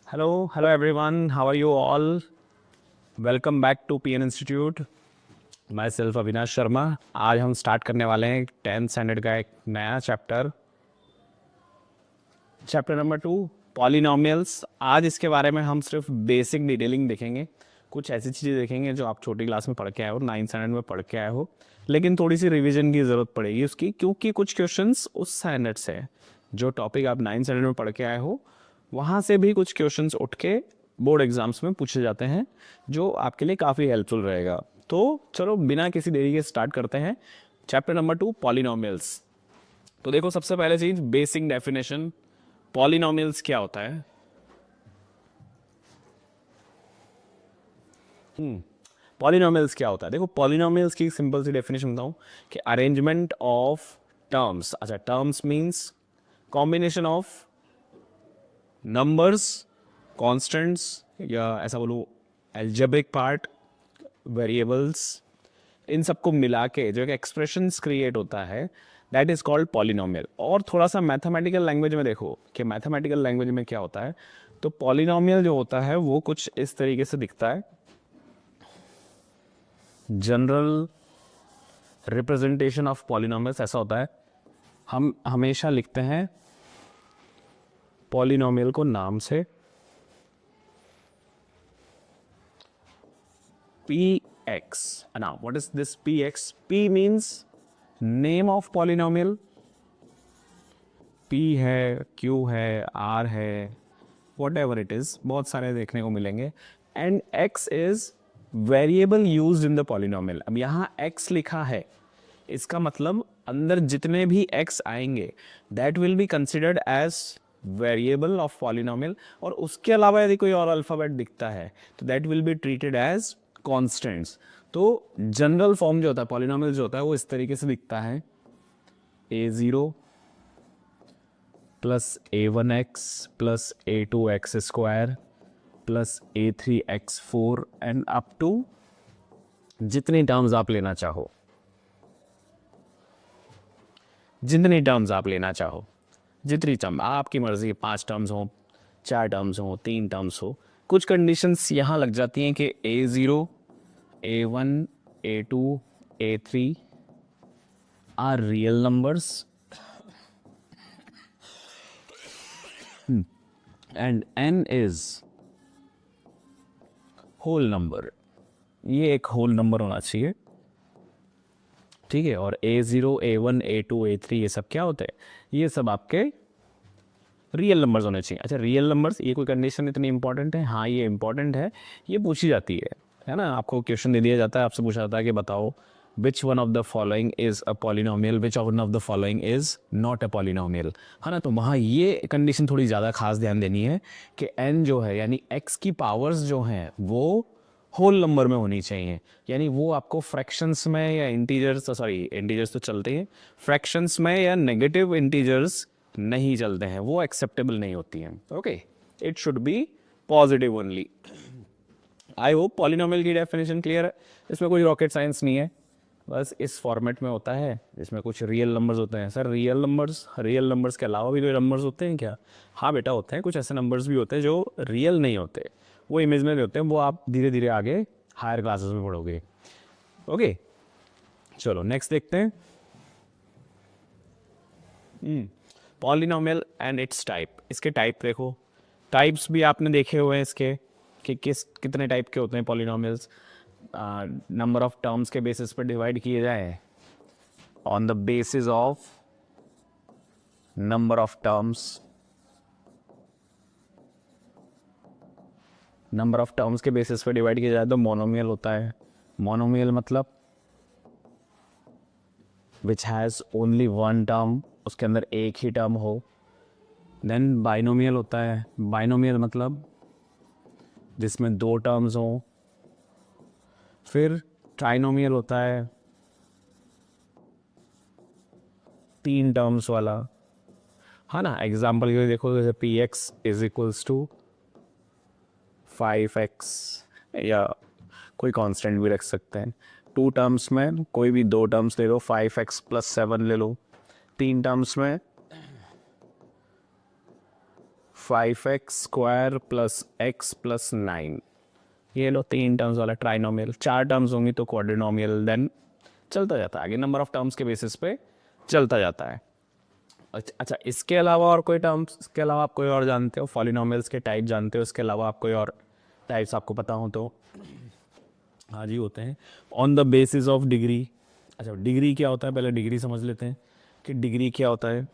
Hello everyone. How are you all? Welcome back to PN Institute. Myself Avinash Sharma. आज हम start करने वाले हैं 10th स्टैंडर्ड का एक नया चैप्टर नंबर 2 पॉलिनोमियल्स. आज इसके बारे में हम सिर्फ बेसिक डिटेलिंग देखेंगे. कुछ ऐसी चीज़ें देखेंगे जो आप छोटी क्लास में पढ़ के आए हो, 9th स्टैंडर्ड में पढ़ के आए हो, लेकिन थोड़ी सी रिवीजन की ज़रूरत पड़ेगी उसकी, क्योंकि कुछ क्वेश्चंस उस स्टैंडर्ड से जो टॉपिक आप 9th स्टैंडर्ड में पढ़ के आए हो वहाँ से भी कुछ क्वेश्चंस उठ के बोर्ड एग्जाम्स में पूछे जाते हैं, जो आपके लिए काफ़ी हेल्पफुल रहेगा. तो चलो बिना किसी देरी के स्टार्ट करते हैं चैप्टर नंबर 2 पॉलिनोमियल्स. तो देखो, सबसे पहले चीज बेसिक डेफिनेशन, पॉलिनोमियल्स क्या होता है. पॉलिनोमियल्स क्या होता है. देखो, पॉलिनोमियल्स की सिंपल सी डेफिनेशन बताऊं कि अरेंजमेंट ऑफ टर्म्स. अच्छा, terms means combination of numbers, constants, या ऐसा बोलूँ एल्जेब्रिक पार्ट, वेरिएबल्स, इन सबको मिला के जो एक एक्सप्रेशंस क्रिएट होता है, दैट इज कॉल्ड पॉलिनोमियल. और थोड़ा सा मैथमेटिकल लैंग्वेज में देखो कि मैथमेटिकल लैंग्वेज में क्या होता है. तो पॉलिनोमियल जो होता है वो कुछ इस तरीके से दिखता है. जनरल रिप्रेजेंटेशन ऑफ पॉलिनोमियल्स ऐसा होता है, हम हमेशा लिखते हैं पॉलिनोमियल को नाम से. px. Now what is this px? p means name of polynomial. p है, q है, r है, whatever it is, बहुत सारे देखने को मिलेंगे. and x is variable used in the polynomial. अब यहाँ x लिखा है, इसका मतलब अंदर जितने भी x आएंगे that will be considered as variable of polynomial. और उसके अलावा यदि कोई और अल्फ़ाबेट दिखता है तो that will be treated as constants. तो जनरल फॉर्म जो होता है पॉलिनोमियल जो होता है वो इस तरीके से दिखता है, a0 plus a1x plus a2x square plus a3x4 and up to जितनी टर्म्स आप लेना चाहो, जितनी टर्म्स आप लेना चाहो, जितनी टर्म आपकी मर्जी, 5 टर्म्स हो, 4 टर्म्स हो, 3 टर्म्स हो. कुछ कंडीशंस यहाँ लग जाती हैं कि a0, a1, a2, a3 are real numbers and n is whole number. ये एक होल नंबर होना चाहिए, ठीक है. और a0, a1, a2, a3 ये सब क्या होते हैं, ये सब आपके रियल नंबर्स होने चाहिए. अच्छा, रियल नंबर्स, ये कोई कंडीशन इतनी इंपॉर्टेंट है? हाँ, ये इंपॉर्टेंट है, ये पूछी जाती है ना. आपको क्वेश्चन दे दिया जाता है, आपसे पूछा जाता है कि बताओ विच one of the following is a polynomial, which one of the following is not a polynomial, है ना. तो वहाँ ये कंडीशन थोड़ी ज़्यादा खास ध्यान देनी है कि n जो है यानी x की पावर्स जो हैं वो होल नंबर में होनी चाहिए. यानी वो आपको फ्रैक्शंस में या इंटीजर्स, सॉरी इंटीजर्स तो चलते हैं, फ्रैक्शंस में या नेगेटिव इंटीजर्स नहीं चलते हैं, वो एक्सेप्टेबल नहीं होती हैं. Okay, it should be positive only. I hope polynomial की डेफिनेशन क्लियर है. इसमें कोई रॉकेट साइंस नहीं है, बस इस फॉर्मेट में होता है जिसमें कुछ रियल नंबर्स होते हैं. सर रियल नंबर्स के अलावा भी कोई नंबर्स होते हैं क्या? हाँ बेटा, होते हैं. कुछ ऐसे नंबर्स भी होते हैं जो रियल नहीं होते, वो इमेजिनरी होते हैं. वो आप धीरे धीरे आगे हायर क्लासेस में पढ़ोगे. ओके, चलो नेक्स्ट देखते हैं. Polynomial and it's type. इसके टाइप देखो, टाइप्स भी आपने देखे हुए हैं इसके कि कितने टाइप के होते हैं पॉलिनोमियल्स. नंबर ऑफ टर्म्स के बेसिस पर डिवाइड किए जाए, on the basis of number of terms. Number of terms के बेसिस पर डिवाइड किया जाए तो मोनोमियल होता है. मोनोमियल मतलब which has only one term, उसके अंदर एक ही टर्म हो. देन बाइनोमियल होता है. बाइनोमियल मतलब जिसमें 2 टर्म्स हों. फिर ट्राइनोमियल होता है, 3 टर्म्स वाला, है ना. एग्जाम्पल के लिए देखो, जैसे P X is equals to 5x, या कोई कांस्टेंट भी रख सकते हैं. 2 टर्म्स में कोई भी 2 टर्म्स ले लो, 5x + 7 ले लो. 3 टर्म्स में 5x² प्लस x प्लस 9, ये लो 3 टर्म्स वाला ट्राइनोमियल। 4 टर्म्स होंगी तो क्वाड्रिनोमियल, देन चलता जाता है आगे, नंबर ऑफ टर्म्स के बेसिस पे चलता जाता है। अच्छा, इसके अलावा और कोई टर्म्स, इसके अलावा आप कोई और जानते हो, पॉलिनोमियल्स के टाइप जानते हो, इसके अलावा आप कोई और टाइप्स आपको पता हो तो? हाँ जी, होते हैं। On the basis of degree. अच्छा, डिग्री क्या होता है, पहले डिग्री समझ लेते हैं कि डिग्री क्या होता है।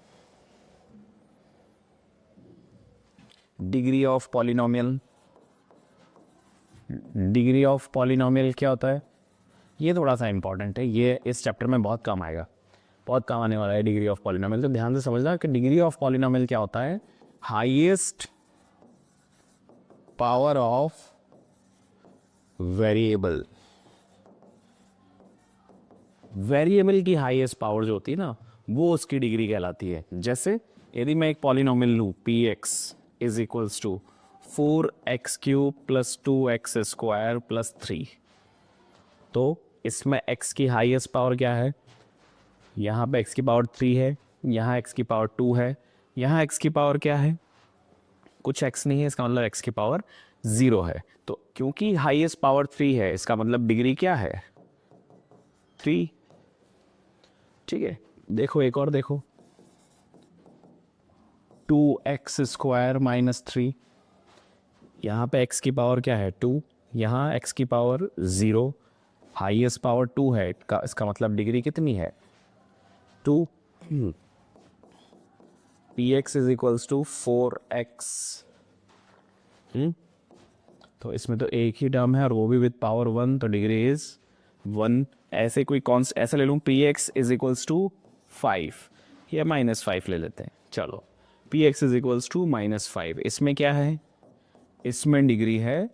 Degree of polynomial, degree of polynomial क्या होता है, ये थोड़ा सा इंपॉर्टेंट है, ये इस चैप्टर में बहुत काम आएगा, बहुत काम आने वाला है डिग्री ऑफ पॉलिनोमियल। तो ध्यान से समझना कि डिग्री ऑफ पॉलिनोमियल क्या होता है। Highest power of variable, variable की हाईएस्ट पावर जो होती है ना, वो उसकी डिग्री कहलाती है। जैसे यदि मैं एक पॉलिनोमियल लूँ, P X is equals to 4x³ plus 2x² plus 3, तो इसमें x की हाईएस्ट पावर क्या है, यहाँ पे x की पावर 3 है, यहाँ x की पावर 2 है, यहाँ x की पावर क्या है, कुछ x नहीं है, इसका मतलब x की पावर 0 है। तो क्योंकि हाईएस्ट पावर 3 है, इसका मतलब डिग्री क्या है, 3। ठीक है, देखो एक और देखो, 2x² माइनस 3, यहाँ पे x की पावर क्या है, 2, यहाँ x की पावर 0, हाईएस्ट पावर 2 है, इसका मतलब डिग्री कितनी है, 2। px is equals to 4x। तो इसमें तो एक ही टर्म है और वो भी विद पावर 1, तो डिग्री इज 1। ऐसे कोई कॉन्स्ट ऐसा ले लूँ, px इज इक्वल्स टू 5 या -5 ले लेते हैं, चलो px इज इक्वल्स टू -5, इसमें क्या है, इसमें डिग्री है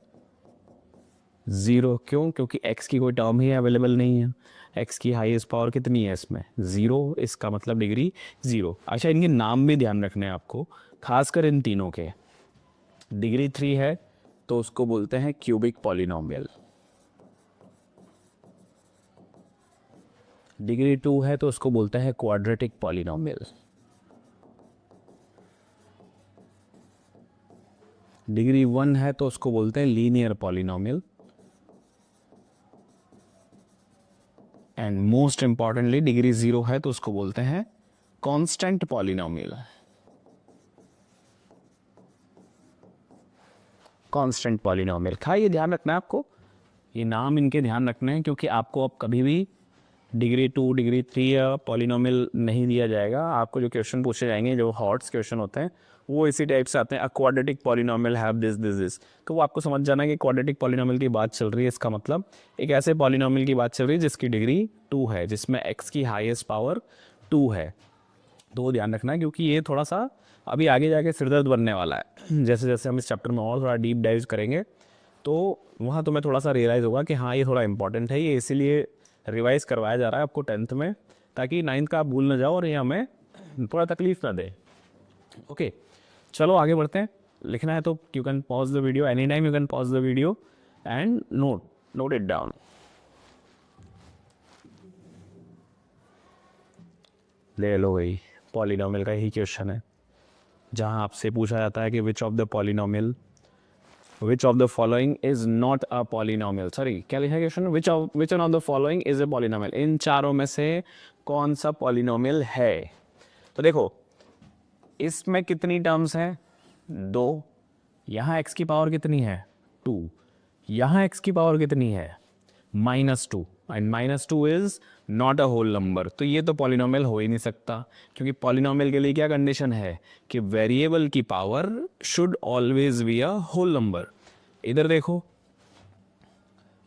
0। क्यों, क्योंकि x की कोई टर्म ही अवेलेबल नहीं है, x की हाईएस्ट पावर कितनी है इसमें, 0, इसका मतलब डिग्री 0। अच्छा, इनके नाम भी ध्यान रखने हैं आपको, खासकर इन तीनों के। डिग्री 3 है तो उसको बोलते हैं क्यूबिक पॉलिनोमियल, डिग्री 2 है तो उसको बोलते हैं क्वाड्रेटिक पॉलिनोमियल, डिग्री 1 है तो उसको बोलते हैं linear polynomial, and most importantly degree 0 है तो उसको बोलते हैं कांस्टेंट पॉलिनोमियल, कांस्टेंट पॉलिनोमियल। ये ध्यान रखना है आपको, ये नाम इनके ध्यान रखने हैं, क्योंकि आपको अब कभी भी डिग्री 2 डिग्री 3 या पॉलिनोमियल नहीं दिया जाएगा। आपको जो क्वेश्चन पूछे जाएंगे, जो हॉट्स क्वेश्चन होते हैं, वो इसी टाइप से आते हैं, a quadratic polynomial have this this this, तो वो आपको समझ जाना है कि क्वाड्रेटिक पॉलिनोमियल की बात चल रही है, इसका मतलब एक ऐसे पॉलिनोमियल की बात चल रही है जिसकी डिग्री 2 है, जिसमें x की हाईएस्ट पावर 2 है। तो वो ध्यान रखना है, क्योंकि ये थोड़ा सा अभी आगे जाके सिरदर्द बनने वाला है। जैसे जैसे हम इस चैप्टर में और थोड़ा डीप डाइव करेंगे तो वहाँ तुम्हें थोड़ा सा रियलाइज़ होगा कि हाँ, ये थोड़ा इंपॉर्टेंट है, ये इसीलिए रिवाइज करवाया जा रहा है आपको 10th में, ताकि 9th का आप भूल ना जाओ और ये हमें थोड़ा तकलीफ ना दे। ओके, चलो आगे बढ़ते हैं। लिखना है तो you can pause the video any time, you can pause the video and note it down. ले लो भाई, पॉलिनोमियल का ही क्वेश्चन है, जहाँ आपसे पूछा जाता है कि which of the following is not a polynomial. Sorry, क्या लिखा है question, which one of the following is a polynomial, इन चारों में से कौन सा पॉलिनोमियल है। तो देखो, इसमें कितनी टर्म्स हैं, 2, यहाँ x की पावर कितनी है, 2, यहाँ x की पावर कितनी है, -2, and -2 is not a whole number, तो ये तो पॉलिनोमियल हो ही नहीं सकता, क्योंकि पॉलिनोमियल के लिए क्या कंडीशन है कि वेरिएबल की power should always be a whole number. इधर देखो,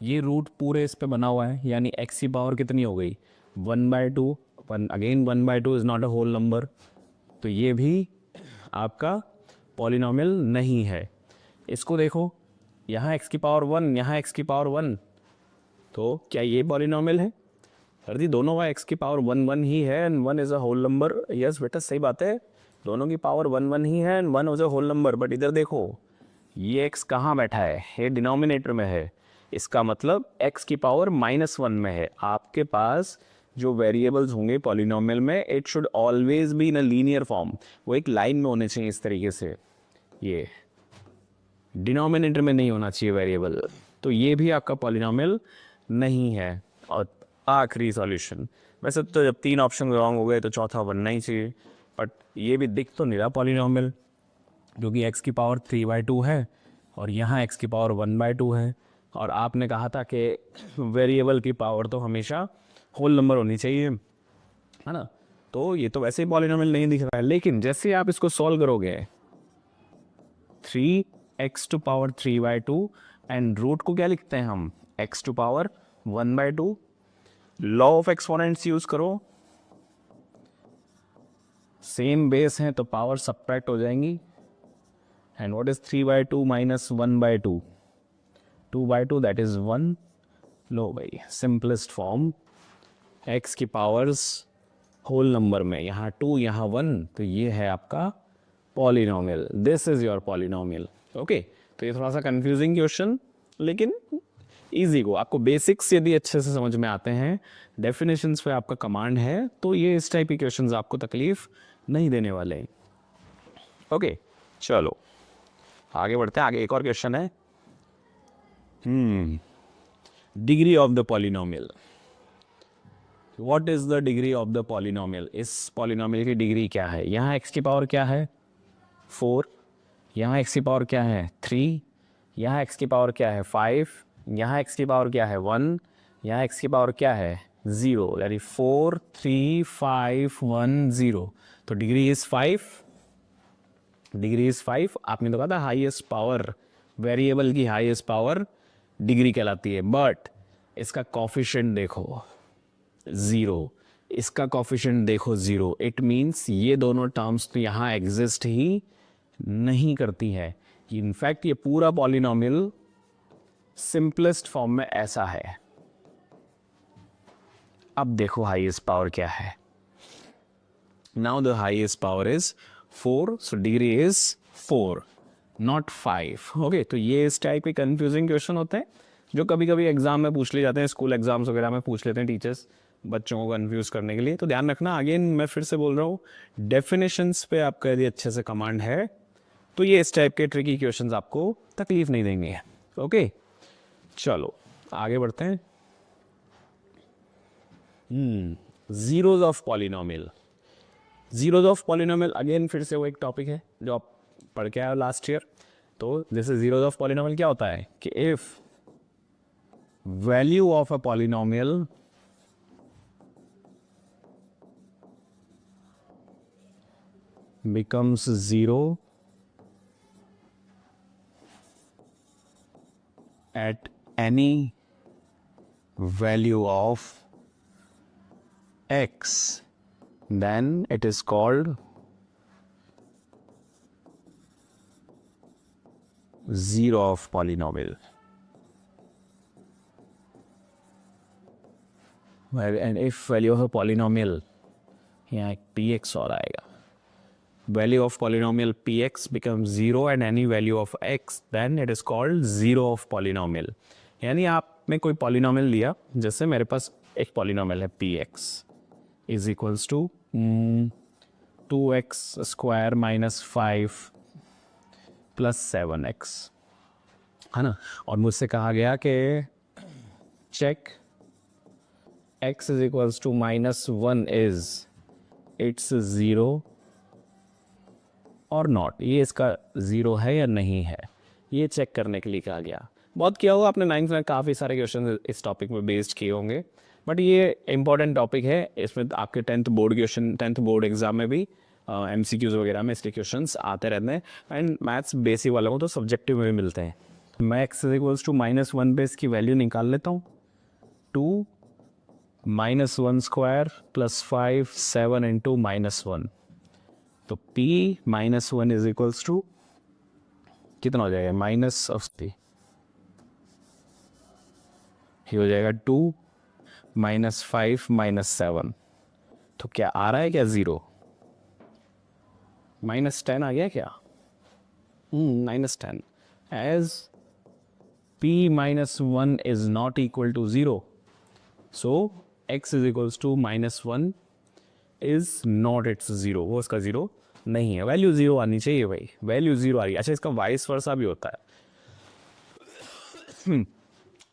ये रूट पूरे इस पे बना हुआ है, यानी x की पावर कितनी हो गई, 1/2, again 1/2 is not a whole number, तो ये भी आपका पॉलिनोमियल नहीं है। इसको देखो, यहाँ x की पावर 1, यहाँ x की पावर 1, तो क्या ये पॉलिनोमियल है, हरदी दोनों का x की पावर 1 1 ही है and 1 is a whole number. Yes बेटा, सही बात है, दोनों की पावर 1 1 ही है and 1 is a whole number, but इधर देखो, ये x कहाँ बैठा है, ये डिनोमिनेटर में है, इसका मतलब x की पावर -1 में है। आपके पास जो वेरिएबल्स होंगे पॉलिनोमियल में, it should always be in a linear form, वो एक लाइन में होने चाहिए इस तरीके से, ये डिनोमिनेटर में नहीं होना चाहिए वेरिएबल, तो ये भी आपका पॉलिनोमियल नहीं है। और आखिरी सॉल्यूशन, वैसे तो जब 3 ऑप्शन रॉन्ग हो गए तो चौथा बनना ही चाहिए, बट ये भी दिख तो नहीं रहा पॉलिनोमियल, क्योंकि x की पावर 3/2 है और यहाँ x की पावर 1/2 है, और आपने कहा था कि वेरिएबल की पावर तो हमेशा होल नंबर होनी चाहिए, है ना। तो ये तो वैसे ही पॉलिनोमियल नहीं दिख रहा है, लेकिन जैसे आप इसको सॉल्व करोगे 3x⁻³ एंड रूट को क्या लिखते हैं हम, x⁻1/2। Law of exponents use करो, सेम बेस है तो पावर सब्ट्रैक्ट हो जाएंगी। And what is 3/2 minus 1/2, 2/2 that is 1। लो भाई, सिंपलेस्ट फॉर्म, x की पावर्स होल नंबर में, यहाँ 2 यहाँ 1, तो ये है आपका polynomial, this is your polynomial. Okay, तो ये थोड़ा सा कंफ्यूजिंग क्वेश्चन, लेकिन इजी को आपको बेसिक्स यदि अच्छे से समझ में आते हैं, डेफिनेशंस पे आपका कमांड है, तो ये इस टाइप के क्वेश्चंस आपको तकलीफ नहीं देने वाले हैं। ओके, चलो आगे बढ़ते हैं। आगे एक और क्वेश्चन है, degree of the polynomial. What is the degree of the polynomial, इस पॉलिनोमियल की डिग्री क्या है। यहाँ x की पावर क्या है 4, यहाँ x की पावर क्या है 3, यहाँ x की पावर क्या है 5, यहाँ x की पावर क्या है 1, यहाँ x की पावर क्या है 0, यानी 4 3 5 1 0। तो डिग्री इज 5, डिग्री इज 5। आपने तो कहा था हाईएस्ट पावर, वेरिएबल की हाईएस्ट पावर डिग्री कहलाती है, बट इसका कॉफिशिएंट देखो 0, इसका कॉफिशिएंट देखो 0। इट मीन्स ये दोनों टर्म्स तो यहाँ एग्जिस्ट ही नहीं करती है। इनफैक्ट ये पूरा पॉलिनोमियल सिंपलेस्ट फॉर्म में ऐसा है। अब देखो हाईएस्ट पावर क्या है, now the highest power is 4, so degree is 4 not 5। Okay, तो ये इस टाइप के कंफ्यूजिंग क्वेश्चन होते हैं जो कभी कभी एग्जाम में पूछ लिए जाते हैं, स्कूल एग्जाम्स वगैरह में पूछ लेते हैं टीचर्स बच्चों को कंफ्यूज करने के लिए। तो ध्यान रखना, अगेन मैं फिर से बोल रहा हूँ, डेफिनेशंस पे आपका यदि अच्छे से कमांड है तो ये इस टाइप के ट्रिकी क्वेश्चंस आपको तकलीफ नहीं देंगे। ओके, चलो आगे बढ़ते हैं। Zeros of polynomial. Zeros of polynomial again फिर से वो एक टॉपिक है जो आप पढ़ के आए लास्ट ईयर। तो जैसे जीरोज ऑफ पॉलिनोमियल क्या होता है कि if value of a polynomial becomes 0 at any value of x, then it is called zero of polynomial. And if value of a polynomial, यहाँ एक px और आएगा, value of polynomial px becomes 0 and any value of x, then it is called zero of polynomial. यानी आपने कोई polynomial लिया, जैसे मेरे पास एक polynomial है px is equals to 2x square minus 5 plus 7x, है ना। और मुझसे कहा गया कि check x is equals to -1 is it's 0 और नॉट, ये इसका 0 है या नहीं है, ये चेक करने के लिए कहा गया। बहुत किया होगा आपने 9th में, काफ़ी सारे क्वेश्चन इस टॉपिक में बेस्ड किए होंगे, बट ये इंपॉर्टेंट टॉपिक है। इसमें आपके 10th board question, 10th board exam में भी MCQs वगैरह में इसके क्वेश्चंस आते रहते हैं, एंड मैथ्स बेसिक वालों को तो सब्जेक्टिव में भी मिलते हैं। मैं x इक्वल्स टू -1 पे इसकी वैल्यू निकाल लेता हूँ, 2 -1 स्क्वायर प्लस 5 7 इंटू -1, तो p -1 इज इक्वल्स टू कितना हो जाएगा, माइनस ऑफ p, ये हो जाएगा 2 -5 -7, तो क्या आ रहा है क्या 0, -10 आ गया क्या, -10, as p -1 is not equal to 0, so x is equals to -1 is not it's 0, वो उसका 0 नहीं है, वैल्यू ज़ीरो आनी चाहिए भाई, वैल्यू ज़ीरो आ रही है। अच्छा, इसका वाइस वर्सा भी होता है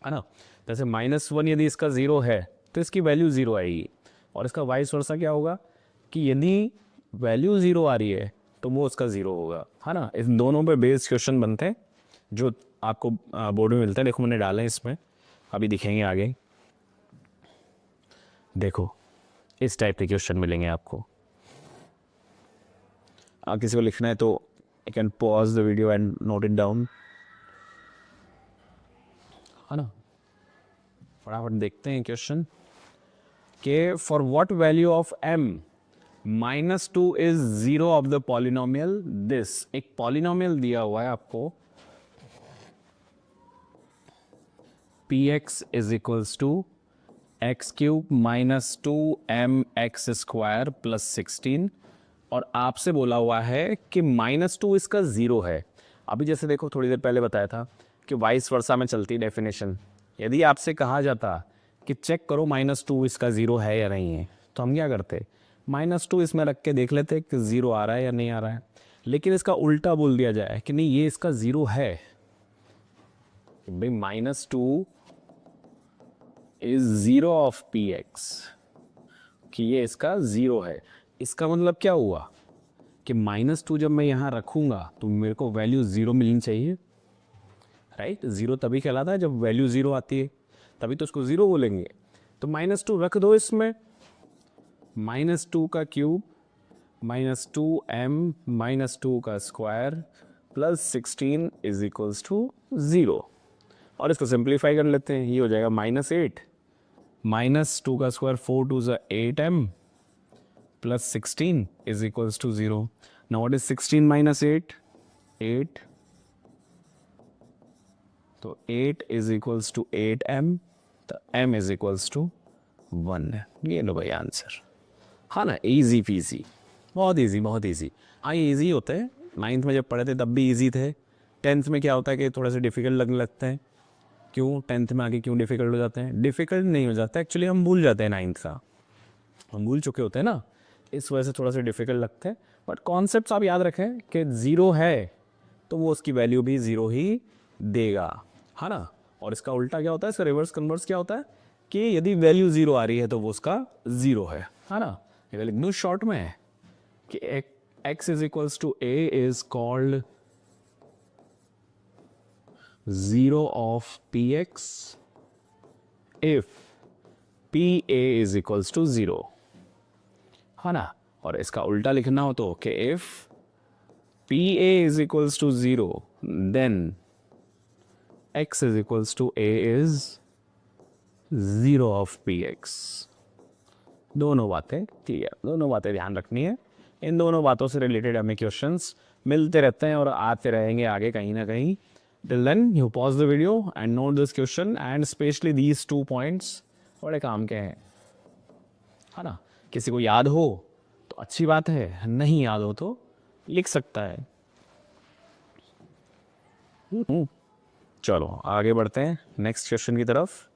ना। जैसे -1 यदि इसका ज़ीरो है तो इसकी वैल्यू ज़ीरो आएगी, और इसका वाइस वर्सा क्या होगा कि यदि वैल्यू ज़ीरो आ रही है तो वो उसका ज़ीरो होगा, है ना। इन दोनों पे बेस्ड क्वेश्चन बनते हैं जो आपको बोर्ड में मिलता है। देखो मैंने डाले हैं इसमें, अभी दिखेंगे आगे। देखो इस टाइप के क्वेश्चन मिलेंगे आपको। किसी को लिखना है तो I can pause the video and note it down, है ना। फटाफट देखते हैं क्वेश्चन के for what value of m -2 is zero of the polynomial this. एक पॉलिनोमियल दिया हुआ है आपको, px is equals to x³ -2m x square plus 16, और आपसे बोला हुआ है कि -2 इसका ज़ीरो है। अभी जैसे देखो थोड़ी देर पहले बताया था कि वाइस वर्सा में चलती डेफिनेशन। यदि आपसे कहा जाता कि चेक करो -2 इसका ज़ीरो है या नहीं है, तो हम क्या करते, -2 इसमें रख के देख लेते कि ज़ीरो आ रहा है या नहीं आ रहा है। लेकिन इसका उल्टा बोल दिया जाए कि नहीं ये इसका ज़ीरो है, भाई -2 इज ज़ीरो ऑफ px, कि ये इसका ज़ीरो है। इसका मतलब क्या हुआ कि -2 जब मैं यहाँ रखूँगा तो मेरे को वैल्यू ज़ीरो मिलनी चाहिए, राइट। ज़ीरो तभी कहलाता है जब वैल्यू ज़ीरो आती है, तभी तो उसको ज़ीरो बोलेंगे। तो -2 रख दो इसमें, -2 का क्यूब -2m -2 का square plus 16 is equals to zero. और इसको सिंप्लीफाई कर लेते हैं, ये हो जाएगा -8 -2 का स्क्वायर 4 2 ज़ा 8m plus 16 is equals to 0. Now what is 16 minus 8? 8. तो 8 is equals to 8m, तो m is equals to 1 है। ये लो भाई आंसर, हाँ ना, इजी पीजी, बहुत इजी बहुत इजी। हाँ ये इजी होते हैं, 9th में जब पढ़े थे तब भी इजी थे। 10th में क्या होता है कि थोड़ा सा डिफ़िकल्ट लगने लगता है। क्यों 10th में आके क्यों डिफ़िकल्ट हो जाते हैं? डिफ़िकल्ट नहीं हो जाता, एक्चुअली हम भूल जाते हैं 9th का, हम भूल चुके होते हैं ना, इस वजह से थोड़ा सा डिफ़िकल्ट लगता है। बट कॉन्सेप्ट्स आप याद रखें कि ज़ीरो है तो वो उसकी वैल्यू भी ज़ीरो ही देगा, है ना। और इसका उल्टा क्या होता है, इसका रिवर्स कन्वर्स क्या होता है कि यदि वैल्यू ज़ीरो आ रही है तो वो उसका ज़ीरो है ना। इधर लिख दूँ शॉर्ट में कि x is equals to a is called zero of px if pa is equals to zero, है ना। और इसका उल्टा लिखना हो तो कि if P A is equals to zero then x is equals to a is zero of P X. दोनों बातें क्लियर, दोनों बातें ध्यान रखनी है। इन दोनों बातों से रिलेटेड हमें क्वेश्चंस मिलते रहते हैं और आते रहेंगे आगे कहीं ना कहीं। Till then you pause the video and note this question and specially these 2 points बड़े काम के हैं, है ना। किसी को याद हो तो अच्छी बात है, नहीं याद हो तो लिख सकता है। चलो आगे बढ़ते हैं नेक्स्ट क्वेश्चन की तरफ।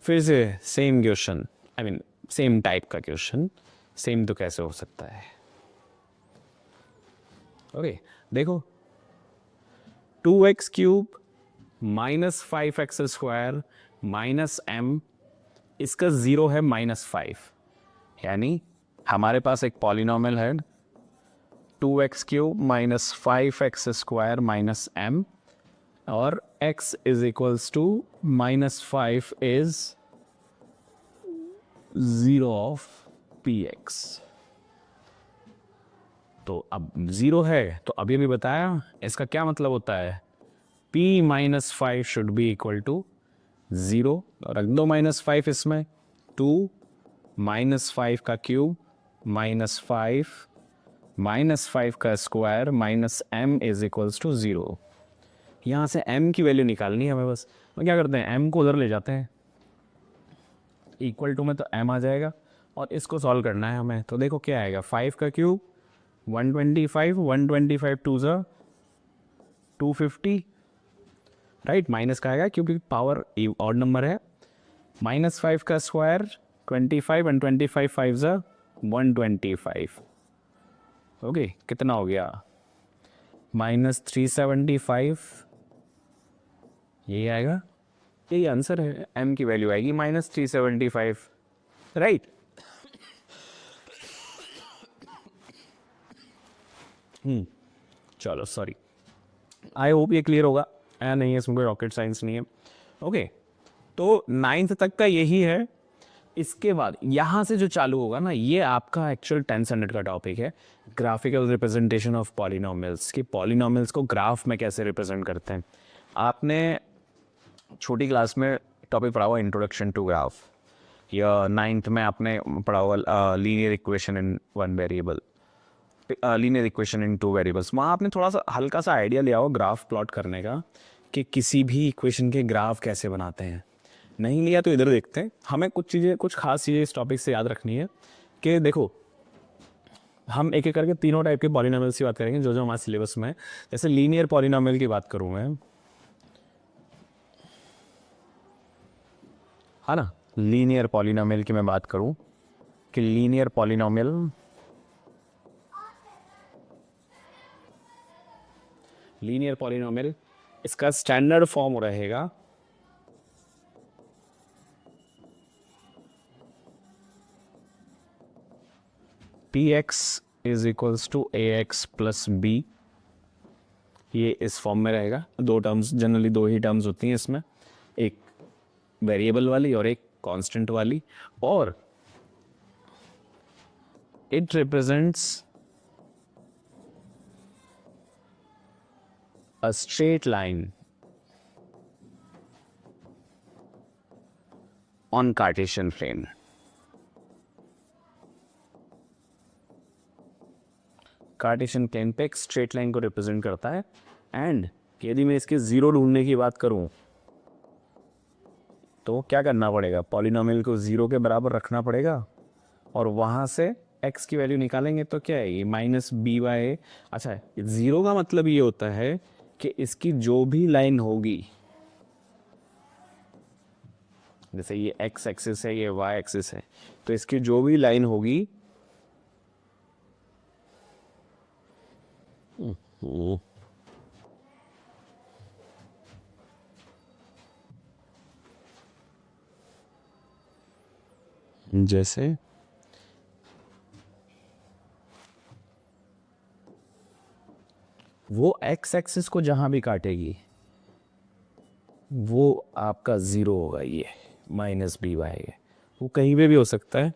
फिर से same question, I mean same type का क्वेश्चन। सेम तो कैसे हो सकता है, ओके देखो 2x³ -5x स्क्वायर -m, इसका ज़ीरो है -5, यानी हमारे पास एक पॉलिनोमियल है 2x³ -5x स्क्वायर -m, और x is equals to -5 is zero of px। तो अब ज़ीरो है तो अभी भी बताया इसका क्या मतलब होता है, p -5 should be equal to zero. रख दो -5 इसमें, 2 -5 का क्यूब -5 -5 का square -m is equals to zero. यहाँ से m की वैल्यू निकालनी है हमें बस। तो क्या करते हैं, m को उधर ले जाते हैं, इक्वल टू में तो m आ जाएगा और इसको सॉल्व करना है हमें। तो देखो क्या आएगा, 5 का क्यूब 125 125 2 ज़ा 250, राइट। माइनस का आएगा क्योंकि पावर ऑड नंबर है। -5 का स्क्वायर 25 एंड 25 5 ज़ा 125, ओके, कितना हो गया, -375, यही आएगा, यही आंसर है, m की वैल्यू आएगी -375, राइट। चलो सॉरी, आई होप ये क्लियर होगा, नहीं है इसमें कोई रॉकेट साइंस नहीं है। ओके, तो 9th तक का यही है। इसके बाद यहाँ से जो चालू होगा ना, ये आपका एक्चुअल 10th स्टैंडर्ड का टॉपिक है, ग्राफिकल रिप्रेजेंटेशन ऑफ पॉलिनोमियल्स, कि पॉलिनोमियल्स को ग्राफ में कैसे रिप्रेजेंट करते हैं। आपने छोटी क्लास में टॉपिक पढ़ा हुआ इंट्रोडक्शन टू ग्राफ, या 9th में आपने पढ़ा हुआ linear equation in one variable, linear equation in two variables. वहाँ आपने थोड़ा सा हल्का सा आइडिया लिया हो ग्राफ प्लॉट करने का, कि किसी भी इक्वेशन के ग्राफ कैसे बनाते हैं। नहीं लिया तो इधर देखते हैं, हमें कुछ चीज़ें, कुछ खास चीज़ें इस टॉपिक से याद रखनी है। कि देखो, हम एक एक करके तीनों टाइप के पॉलिनोमियल्स की बात करेंगे जो जो हमारे सिलेबस में है। जैसे लीनियर पॉलिनोमियल की बात करूँ मैं, है ना, लीनियर पॉलिनोमियल की मैं बात करूँ, कि लीनियर पॉलिनोमियल इसका स्टैंडर्ड फॉर्म रहेगा px is equals to ax plus b। ये इस फॉर्म में रहेगा। दो टर्म्स, जनरली दो ही टर्म्स होती हैं इसमें, एक वेरिएबल वाली और एक कांस्टेंट वाली, और it represents a straight line on Cartesian plane. Cartesian plane पे एक स्ट्रेट लाइन को रिप्रेजेंट करता है। एंड यदि मैं इसके ज़ीरो ढूंढने की बात करूं, तो क्या करना पड़ेगा, पॉलिनोमियल को ज़ीरो के बराबर रखना पड़ेगा, और वहाँ से x की वैल्यू निकालेंगे तो क्या है, ये -by। अच्छा, ज़ीरो का मतलब ये होता है कि इसकी जो भी लाइन होगी, जैसे ये x एक्सिस है, ये y एक्सिस है, तो इसकी जो भी लाइन होगी जैसे वो x एक्सिस को जहां भी काटेगी वो आपका ज़ीरो होगा, ये -by है। वो कहीं पे भी हो सकता है,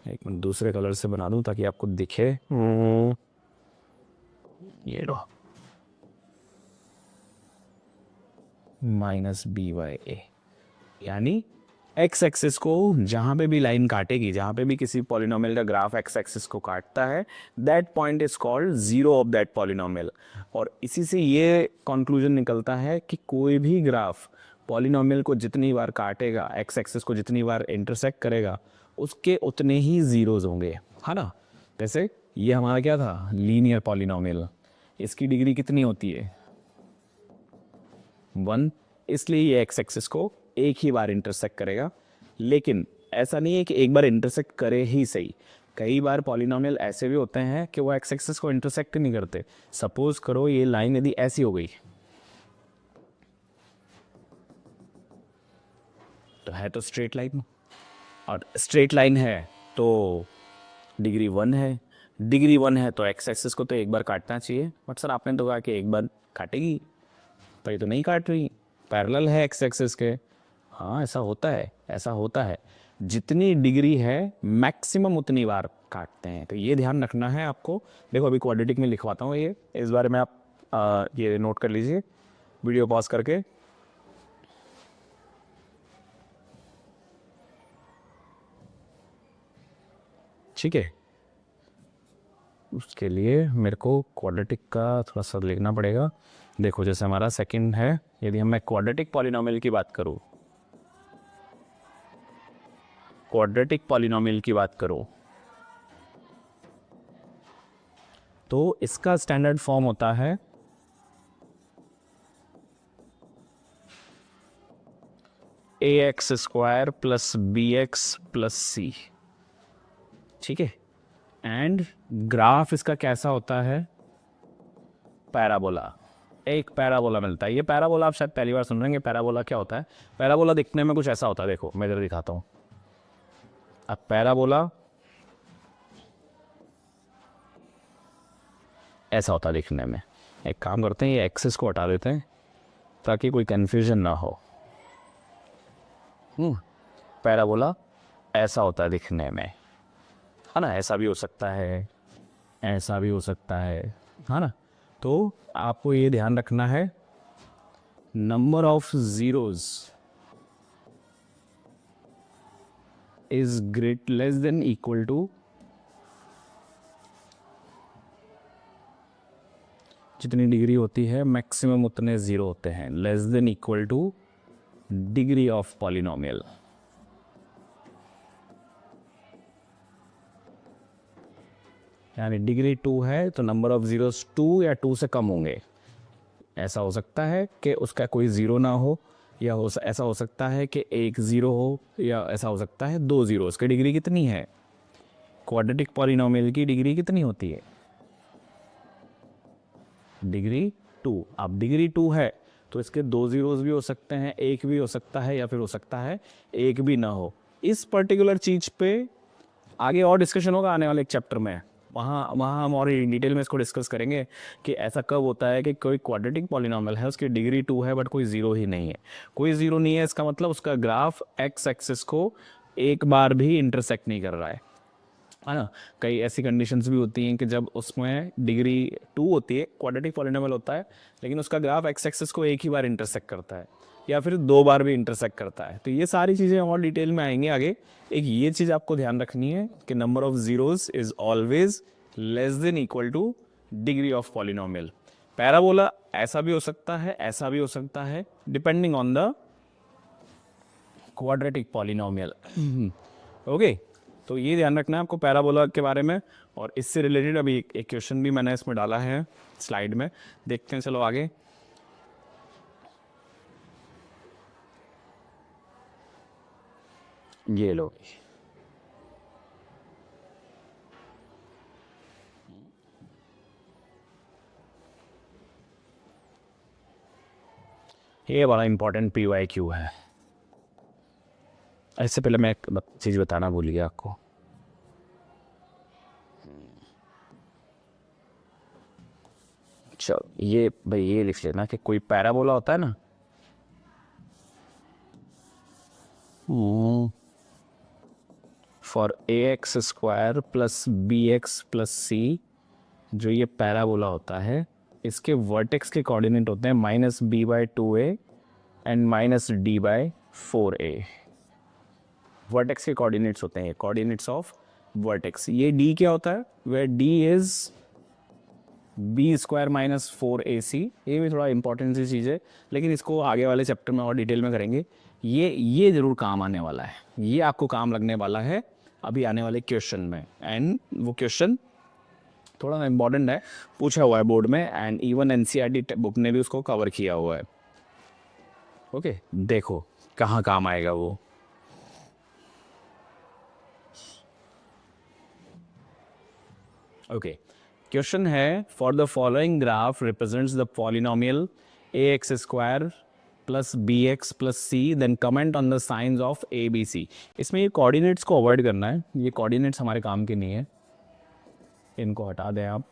एक मिनट दूसरे कलर से बना दूं ताकि आपको दिखे। ये लो, -by, यानी x एक्सिस को जहां पे भी लाइन काटेगी, जहां पे भी किसी पॉलिनोमियल का ग्राफ x एक्सिस को काटता है, that point is called zero of that polynomial. और इसी से ये कंक्लूजन निकलता है कि कोई भी ग्राफ पॉलिनोमियल को जितनी बार काटेगा, x एक्सिस को जितनी बार इंटरसेक्ट करेगा, उसके उतने ही जीरोज होंगे, है ना। जैसे ये हमारा क्या था, लीनियर पॉलिनोमियल, इसकी डिग्री कितनी होती है, 1, इसलिए ये x एक्सिस को एक ही बार इंटरसेक्ट करेगा। लेकिन ऐसा नहीं है कि एक बार इंटरसेक्ट करे ही सही, कई बार पॉलिनोमियल ऐसे भी होते हैं कि वो x एक्सिस को इंटरसेक्ट नहीं करते। सपोज करो ये लाइन यदि ऐसी हो गई, तो है तो स्ट्रेट लाइन, और स्ट्रेट लाइन है तो डिग्री 1 है, डिग्री 1 है तो x एक्सिस को तो एक बार काटना चाहिए। बट सर आपने तो कहा कि एक बार काटेगी, पर ये तो नहीं काट रही, पैरेलल है x एक्सिस के। हाँ, ऐसा होता है, ऐसा होता है, जितनी डिग्री है मैक्सिमम उतनी बार काटते हैं, तो ये ध्यान रखना है आपको। देखो अभी क्वाड्रेटिक में लिखवाता हूँ, ये इस बारे में आप ये नोट कर लीजिए, वीडियो पॉज करके। ठीक है, उसके लिए मेरे को क्वाड्रेटिक का थोड़ा सा लिखना पड़ेगा। देखो जैसे हमारा सेकंड है, यदि मैं क्वाड्रेटिक पॉलिनोमियल की बात करूँ, क्वाड्रेटिक पॉलिनोमियल की बात करूँ, तो इसका स्टैंडर्ड फॉर्म होता है ax² + bx + c। ठीक है, एंड ग्राफ इसका कैसा होता है, पैराबोला। एक पैराबोला मिलता है। ये पैराबोला आप शायद पहली बार सुन रहे हैं। पैराबोला क्या होता है? पैराबोला दिखने में कुछ ऐसा होता है, देखो मैं इधर दिखाता हूँ। अब पैराबोला ऐसा होता है दिखने में। एक काम करते हैं, ये एक्सिस को हटा देते हैं ताकि कोई कन्फ्यूजन ना हो। पैराबोला ऐसा होता है दिखने में, है ना? ऐसा भी हो सकता है, ऐसा भी हो सकता है ना? तो आपको ये ध्यान रखना है, number of zeros is great less than equal to, जितनी डिग्री होती है मैक्सिमम उतने जीरो होते हैं, less than equal to degree of polynomial. यानी डिग्री 2 है तो नंबर ऑफ जीरोस 2 या 2 से कम होंगे। ऐसा हो सकता है कि उसका कोई ज़ीरो ना हो, या ऐसा हो सकता है कि एक ज़ीरो हो, या ऐसा हो सकता है 2 ज़ीरो। उसकी डिग्री कितनी है? क्वाड्रेटिक पॉलिनोमियल की डिग्री कितनी होती है? डिग्री 2। अब डिग्री 2 है तो इसके 2 ज़ीरोज़ भी हो सकते हैं, एक भी हो सकता है, या फिर हो सकता है एक भी ना हो। इस पर्टिकुलर चीज़ पे आगे और डिस्कशन होगा आने वाले एक चैप्टर में। वहाँ हम और डिटेल में इसको डिस्कस करेंगे कि ऐसा कब होता है कि कोई क्वाड्रेटिक पॉलिनोमियल है, उसकी डिग्री 2 है बट कोई ज़ीरो ही नहीं है। कोई ज़ीरो नहीं है इसका मतलब उसका ग्राफ एक्स एक्सिस को एक बार भी इंटरसेक्ट नहीं कर रहा है ना? कई ऐसी कंडीशंस भी होती हैं कि जब उसमें डिग्री 2 होती है, क्वाड्रेटिक पॉलिनोमियल होता है, लेकिन उसका ग्राफ एक्स एक्सिस को एक ही बार इंटरसेक्ट करता है या फिर 2 बार भी इंटरसेक्ट करता है। तो ये सारी चीज़ें और डिटेल में आएंगे आगे। एक ये चीज़ आपको ध्यान रखनी है कि number of zeros is always less than equal to degree of polynomial. Parabola ऐसा भी हो सकता है, ऐसा भी हो सकता है, depending on the quadratic polynomial. Okay, तो ये ध्यान रखना है आपको पैराबोला के बारे में। और इससे रिलेटेड अभी एक क्वेश्चन भी मैंने इसमें डाला है स्लाइड में, देखते हैं। चलो आगे। ये लो, ये बड़ा इंपॉर्टेंट PYQ है। इससे पहले मैं एक चीज़ बताना भूल गया आपको। चलो ये भाई ये लिख लेना कि कोई पैराबोला होता है ना, for AX² plus BX plus C, जो ये पैराबोला होता है, इसके वर्टेक्स के कोऑर्डिनेट होते हैं -b/2a एंड -d/4a। वर्टेक्स के कोऑर्डिनेट्स होते हैं, कोऑर्डिनेट्स ऑफ वर्टेक्स। ये d क्या होता है? वे d इज b² - 4ac। ये भी थोड़ा इंपॉर्टेंट सी चीज़ है, लेकिन इसको आगे वाले चैप्टर में और डिटेल में करेंगे। ये ज़रूर काम आने वाला है, ये आपको काम लगने वाला है अभी आने वाले क्वेश्चन में। एंड वो क्वेश्चन थोड़ा इंपॉर्टेंट है, पूछा हुआ है बोर्ड में, एंड इवन NCERT बुक ने भी उसको कवर किया हुआ है। ओके, देखो कहाँ काम आएगा वो। ओके, क्वेश्चन है, for the following graph represents the polynomial AX² plus BX plus C, then comment on the science of ABC। इसमें ये कोऑर्डिनेट्स को अवॉइड करना है, ये कोऑर्डिनेट्स हमारे काम के नहीं है, इनको हटा दें आप,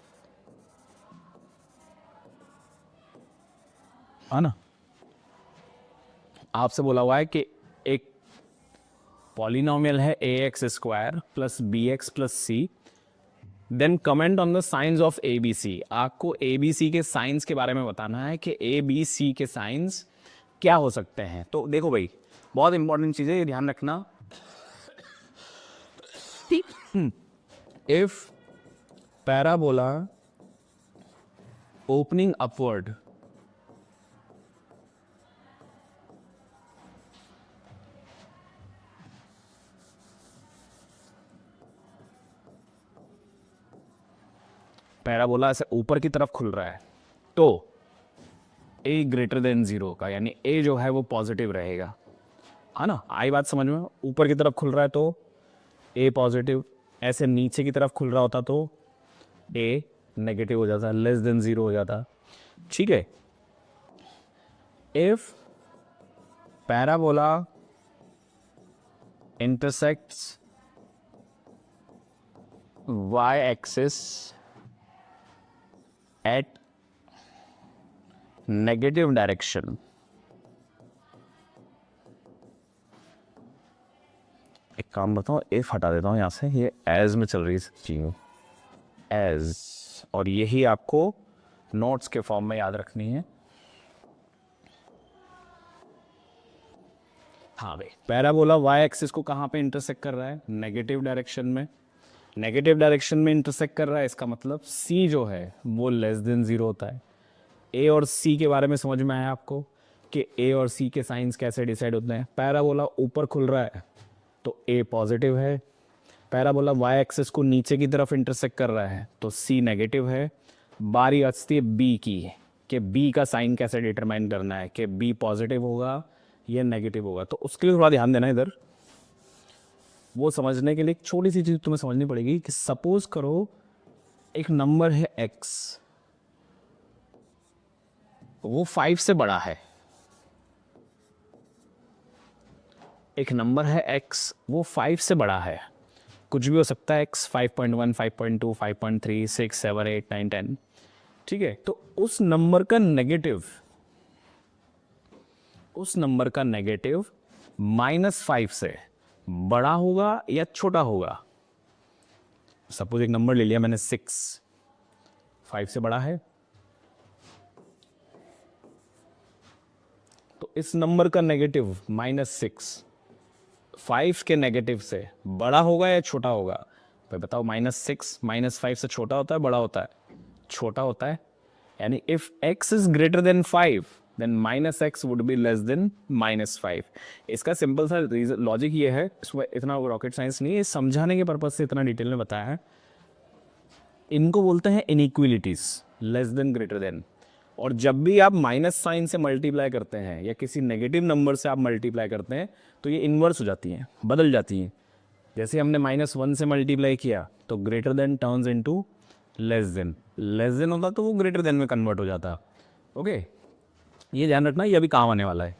है ना? आपसे बोला हुआ है कि एक पॉलिनोमियल है AX² plus BX plus C, then comment on the science of ABC। आपको ABC के साइंस के बारे में बताना है कि ABC के साइंस क्या हो सकते हैं। तो देखो भाई, बहुत इंपॉर्टेंट चीज़ है, ये ध्यान रखना। If parabola opening upward parabola ऐसे ऊपर की तरफ खुल रहा है तो a ग्रेटर देन 0 का, यानी a जो है वो पॉजिटिव रहेगा, है ना? आई बात समझ में? ऊपर की तरफ खुल रहा है तो a पॉजिटिव, ऐसे नीचे की तरफ खुल रहा होता तो ए नेगेटिव हो जाता, लेस देन 0 हो जाता। ठीक है, if parabola intersects y-axis at negative direction, एक काम बताओ, इफ हटा देता हूँ यहाँ से, ये एज में चल रही है चीज़, एज, और यही आपको नोट्स के फॉर्म में याद रखनी है। हाँ भाई, पैराबोला वाई एक्सिस को कहाँ पे इंटरसेक्ट कर रहा है? नेगेटिव डायरेक्शन में। नेगेटिव डायरेक्शन में इंटरसेक्ट कर रहा है, इसका मतलब सी जो है वो लेस देन 0 होता है। ए और सी के बारे में समझ में आया आपको कि ए और सी के साइंस कैसे डिसाइड होते हैं। पैराबोला ऊपर खुल रहा है तो ए पॉजिटिव है, पैराबोला वाई एक्सिस को नीचे की तरफ इंटरसेक्ट कर रहा है तो सी नेगेटिव है। बारी आती है बी की, कि बी का साइन कैसे डिटरमाइन करना है, कि बी पॉजिटिव होगा या नेगेटिव होगा। तो उसके लिए थोड़ा ध्यान देना इधर। वो समझने के लिए एक छोटी सी चीज़ तुम्हें समझनी पड़ेगी कि सपोज करो एक नंबर है x, वो 5 से बड़ा है। एक नंबर है x, वो 5 से बड़ा है, कुछ भी हो सकता है x, 5.1, 5.2, 5.3, 6, 7, 8, 9, 10। ठीक है, तो उस नंबर का नेगेटिव, उस नंबर का नेगेटिव -5 से बड़ा होगा या छोटा होगा। सपोज एक नंबर ले लिया मैंने 6, 5 से बड़ा है, तो इस नंबर का नेगेटिव -6 5 के नेगेटिव से बड़ा होगा या छोटा होगा? भाई बताओ, -6 -5 से छोटा होता है बड़ा होता है? छोटा होता है। यानी if x is greater than 5 then -x would be less than -5। इसका सिंपल सा लॉजिक ये है, इसमें इतना रॉकेट साइंस नहीं है, समझाने के पर्पज से इतना डिटेल में बताया है। इनको बोलते हैं inequalities, less than greater than. और जब भी आप माइनस साइन से मल्टीप्लाई करते हैं या किसी नेगेटिव नंबर से आप मल्टीप्लाई करते हैं तो ये इन्वर्स हो जाती हैं, बदल जाती हैं। जैसे हमने -1 से मल्टीप्लाई किया तो greater than turns into less than, less than होता तो वो ग्रेटर देन में कन्वर्ट हो जाता। ओके, ये ध्यान रखना, ये अभी काम आने वाला है।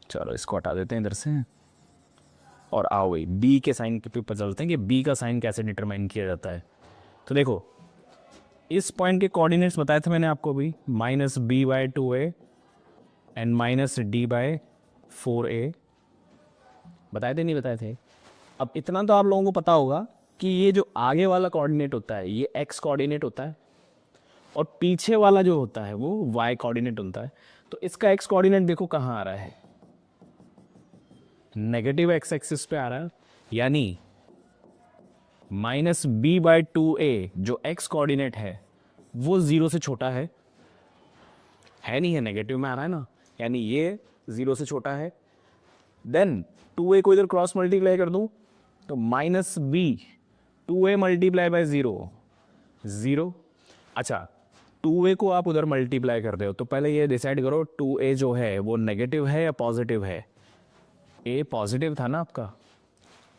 चलो इसको हटा देते हैं इधर से, और आओ भाई बी के साइन के ऊपर चलते हैं कि बी का साइन कैसे डिटरमाइन किया जाता है। तो देखो, इस पॉइंट के कोऑर्डिनेट्स बताए थे मैंने आपको अभी, -b/2a एंड -d/4a बताए थे, नहीं बताए थे? अब इतना तो आप लोगों को पता होगा कि ये जो आगे वाला कोऑर्डिनेट होता है ये x कोऑर्डिनेट होता है, और पीछे वाला जो होता है वो y कोऑर्डिनेट होता है। तो इसका x कोऑर्डिनेट देखो कहाँ आ रहा है, नेगेटिव x एक्सिस पे आ रहा है। यानी -b/2a जो x कोऑर्डिनेट है वो 0 से छोटा है नहीं है, नेगेटिव में आ रहा है ना, यानी ये 0 से छोटा है। देन 2a को इधर क्रॉस मल्टीप्लाई कर दूं तो -b/2a मल्टीप्लाई बाय 0। अच्छा, 2a को आप उधर मल्टीप्लाई कर रहे हो तो पहले ये डिसाइड करो 2a जो है वो नेगेटिव है या पॉजिटिव है। a पॉजिटिव था ना आपका,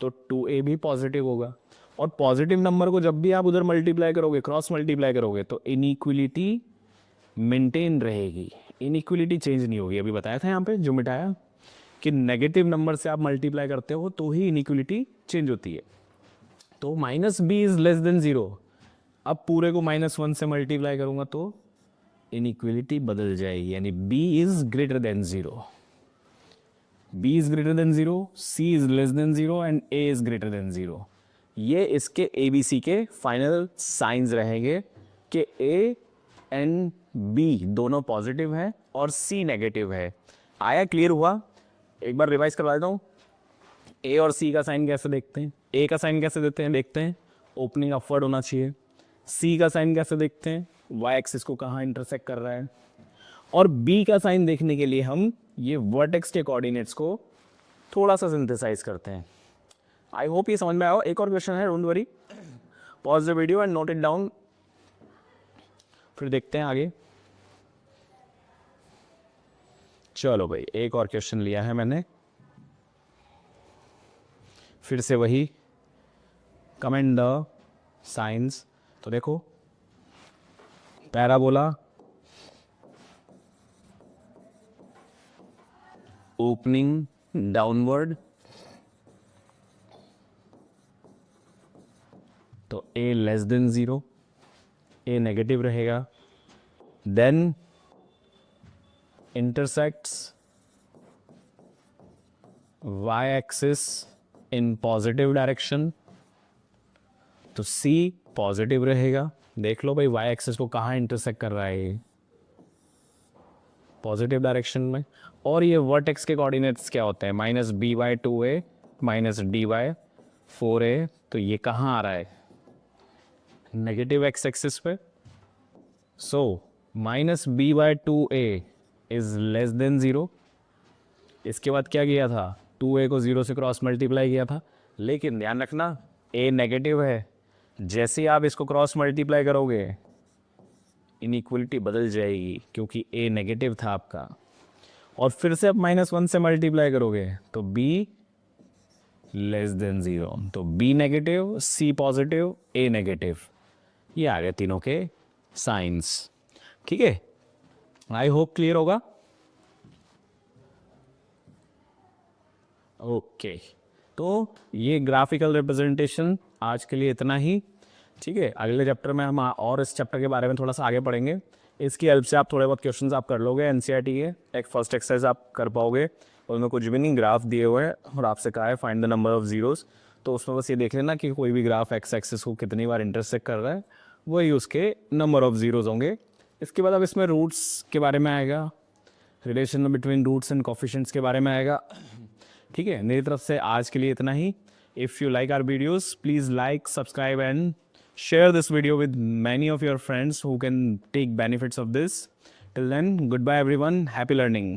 तो 2a भी पॉजिटिव होगा। और पॉजिटिव नंबर को जब भी आप उधर मल्टीप्लाई करोगे, क्रॉस मल्टीप्लाई करोगे, तो इनइक्वलिटी मेंटेन रहेगी, इनइक्वलिटी चेंज नहीं होगी। अभी बताया था यहाँ पे जो मिटाया कि नेगेटिव नंबर से आप मल्टीप्लाई करते हो तो ही इनइक्वलिटी चेंज होती है। तो -b इज लेस देन 0, अब पूरे को -1 से मल्टीप्लाई करूंगा तो इनइक्वलिटी बदल जाएगी, यानी b is greater then 0, b is greater then 0, c is less than 0 and a is greater then 0। ये इसके ABC के फाइनल साइंस रहेंगे कि a एंड b दोनों पॉजिटिव है और c नेगेटिव है। आया, क्लियर हुआ? एक बार रिवाइज करवा देता हूँ। a और c का साइन कैसे देखते हैं, a का साइन कैसे देते हैं, देखते हैं, ओपनिंग अपवर्ड होना चाहिए। c का साइन कैसे देखते हैं, y एक्सिस को कहाँ इंटरसेक्ट कर रहा है। और b का साइन देखने के लिए हम ये वर्टेक्स के कोऑर्डिनेट्स को थोड़ा सा सिंथेसाइज करते हैं। आई होप ये समझ में आया। एक और क्वेश्चन है, don't worry, pause the video and note it down, फिर देखते हैं आगे। चलो भाई, एक और क्वेश्चन लिया है मैंने, फिर से वही कमेंट द साइंस। तो देखो पैराबोला, ओपनिंग डाउनवर्ड, तो a less than 0, a negative रहेगा। Then intersects y axis in positive direction, तो c पॉजिटिव रहेगा। देख लो भाई y एक्सिस को कहाँ इंटरसेक्ट कर रहा है ये, पॉजिटिव डायरेक्शन में। और ये वर्टेक्स के कोऑर्डिनेट्स क्या होते हैं, -by2a माइनस dy4a, तो ये कहाँ आ रहा है, नेगेटिव x एक्सिस पे। सो -b/2a इज लेस देन 0। इसके बाद क्या किया था, 2a को 0 से क्रॉस मल्टीप्लाई किया था, लेकिन ध्यान रखना a नेगेटिव है, जैसे ही आप इसको क्रॉस मल्टीप्लाई करोगे इनइक्वलिटी बदल जाएगी, क्योंकि a नेगेटिव था आपका। और फिर से आप -1 से मल्टीप्लाई करोगे तो b लेस देन 0, तो b negative, c positive, a negative. ये आ गए तीनों के साइंस। ठीक है, आई होप क्लियर होगा। ओके तो ये ग्राफिकल रिप्रेजेंटेशन आज के लिए इतना ही। ठीक है, अगले चैप्टर में हम और इस चैप्टर के बारे में थोड़ा सा आगे पढ़ेंगे। इसकी हेल्प से आप थोड़े बहुत क्वेश्चंस आप कर लोगे, एनसीईआरटी के एक फर्स्ट एक्सरसाइज आप कर पाओगे। और उनमें कुछ भी नहीं, ग्राफ दिए हुए हैं और आपसे कहा है find the number of zeros, तो उसमें बस ये देख लेना कि कोई भी ग्राफ एक्स एक्सिस को कितनी बार इंटरसेक्ट कर रहा है, वही उसके नंबर ऑफ जीरोस होंगे। इसके बाद अब इसमें रूट्स के बारे में आएगा, relation between roots and coefficients के बारे में आएगा। ठीक है, मेरी तरफ से आज के लिए इतना ही। If you like our videos please like, subscribe and share this video with many of your friends who can take benefits of this. Till then, goodbye everyone, happy learning.